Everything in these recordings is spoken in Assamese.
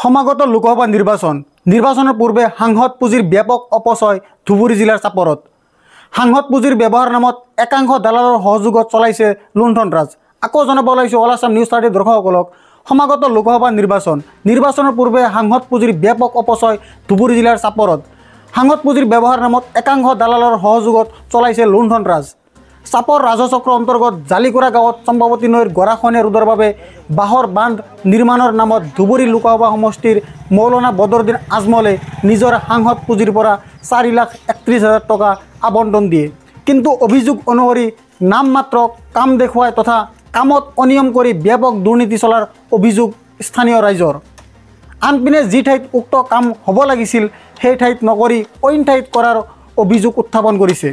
সমাগত লোকসভা নিৰ্বাচনৰ পূৰ্বে সাংসদ পুঁজিৰ ব্যাপক অপচয় ধুবুৰী জিলাৰ চাপৰত। সাংসদ পুঁজিৰ ব্যৱহাৰ নামত একাংশ দালালৰ সহযোগত চলাইছে লুণ্ঠন-ৰাজ। আকৌ জনাব ওলাইছোঁ অল আছাম নিউজ 30 দৰ্শকসকলক, সমাগত লোকসভা নিৰ্বাচনৰ পূৰ্বে সাংসদ পুঁজিৰ ব্যাপক অপচয় ধুবুৰী জিলাৰ চাপৰত। সাংসদ পুঁজিৰ ব্যৱহাৰ নামত একাংশ দালালৰ সহযোগত চলাইছে লুণ্ঠন-ৰাজ। চাপৰ ৰাজচক্ৰ অন্তৰ্গত জালিকুৰা গাঁৱত চম্পাৱতী নৈৰ গৰাখহনীয়া ৰোধৰ বাবে বাঁহৰ বান্ধ নিৰ্মাণৰ নামত ধুবুৰী লোকসভা সমষ্টিৰ মৌলানা বদৰুদ্দিন আজমলে নিজৰ সাংসদ পুঁজিৰ পৰা 4,31,000 টকা আবণ্টন দিয়ে। কিন্তু অভিযোগ অনুসৰি নামমাত্ৰ কাম দেখুৱাই তথা কামত অনিয়ম কৰি ব্যাপক দুৰ্নীতি চলাৰ অভিযোগ স্থানীয় ৰাইজৰ। আনপিনে যি ঠাইত উক্ত কাম হ'ব লাগিছিল সেই ঠাইত নকৰি অইন ঠাইত কৰাৰ অভিযোগ উত্থাপন কৰিছে।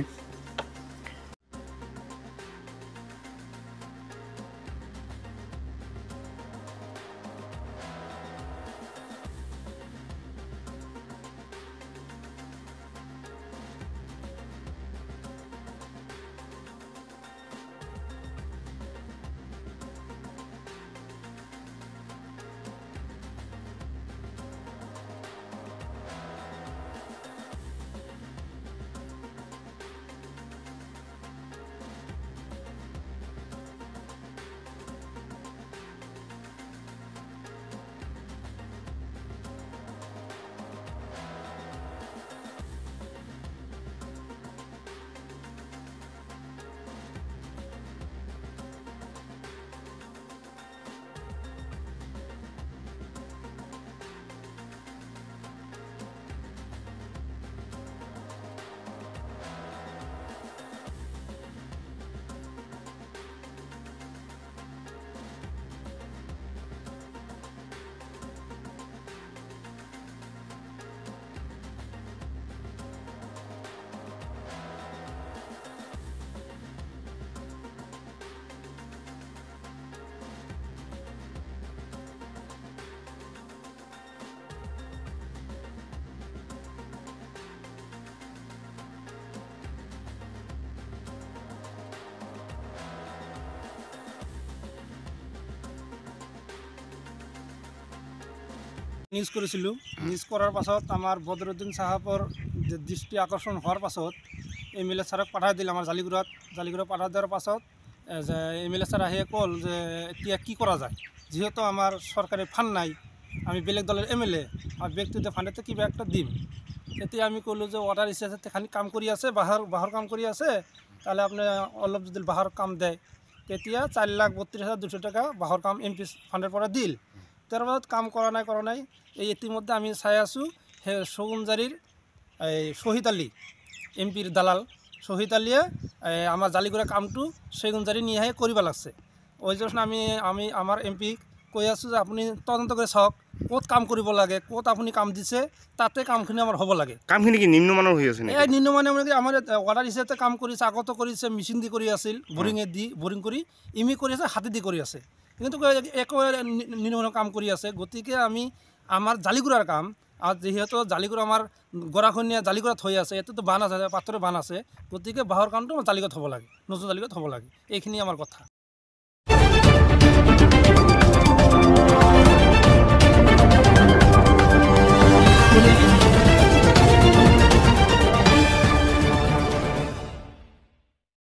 নিউজ কৰিছিলোঁ। নিউজ কৰাৰ পাছত আমাৰ বদৰুদ্দিন চাহাবৰ দৃষ্টি আকৰ্ষণ হোৱাৰ পাছত MLA ছাৰক পঠাই দিলে আমাৰ জালিগুৰাত পঠাই দিয়াৰ পাছত MLA ছাৰ আহি ক'ল যে এতিয়া কি কৰা যায়, যিহেতু আমাৰ চৰকাৰী ফাণ্ড নাই, আমি বেলেগ দলৰ MLA আৰু ব্যক্তিগত ফাণ্ডতে কিবা একটা দিম। তেতিয়া আমি ক'লোঁ যে ৱাটাৰ ৰিচাৰ্জত তেখেতে কাম কৰি আছে, বাঁহৰ কাম কৰি আছে, তাহলে আপুনি অলপ যদি বাঁহৰ কাম দেয়। তেতিয়া 4,32,200 টকা বাঁহৰ কাম MP ফাণ্ডৰ পৰা দিল। তাৰ পাছত কাম কৰা নাই এই ইতিমধ্যে আমি চাই আছোঁ সেই চৌগুনজাৰীৰ শহীদ আলী MPৰ দালাল শহীদ আলীয়ে আমাৰ জালিগুৰা কামটো চৌগুনজাৰী নিয়াহে কৰিব লাগছে। ওই জন্য আমি আমাৰ MPক কৈ আছোঁ যে আপুনি তদন্ত কৰি চাওক ক'ত কাম কৰিব লাগে, ক'ত আপুনি কাম দিছে, তাতে কামখিনি আমাৰ হ'ব লাগে। কামখিনি কি নিম্নমানৰ হৈ আছে? এই নিম্নমানৰ মানে আমাৰ ৱাটাৰ ৰিচাৰ্জতে কাম কৰিছে, আগতো কৰিছে, মেচিন দি কৰি আছিল, বৰিং কৰি ইমি কৰি আছে, হাতে দি কৰি আছে, কিন্তু একো নিম্নমানৰ কাম কৰি আছে। গতিকে আমি আমাৰ জালিগুৰাৰ কাম, আৰু যিহেতু জালিগুৰা আমাৰ গৰাখহনীয়া জালিগুৰাত হৈ আছে, ইয়াতেতো বান আছে, পাথৰৰ বান আছে, গতিকে বাঁহৰ কামটো জালিগুৰাত হ'ব লাগে, নতুন জালিগুৰাত হ'ব লাগে, এইখিনি আমাৰ কথা।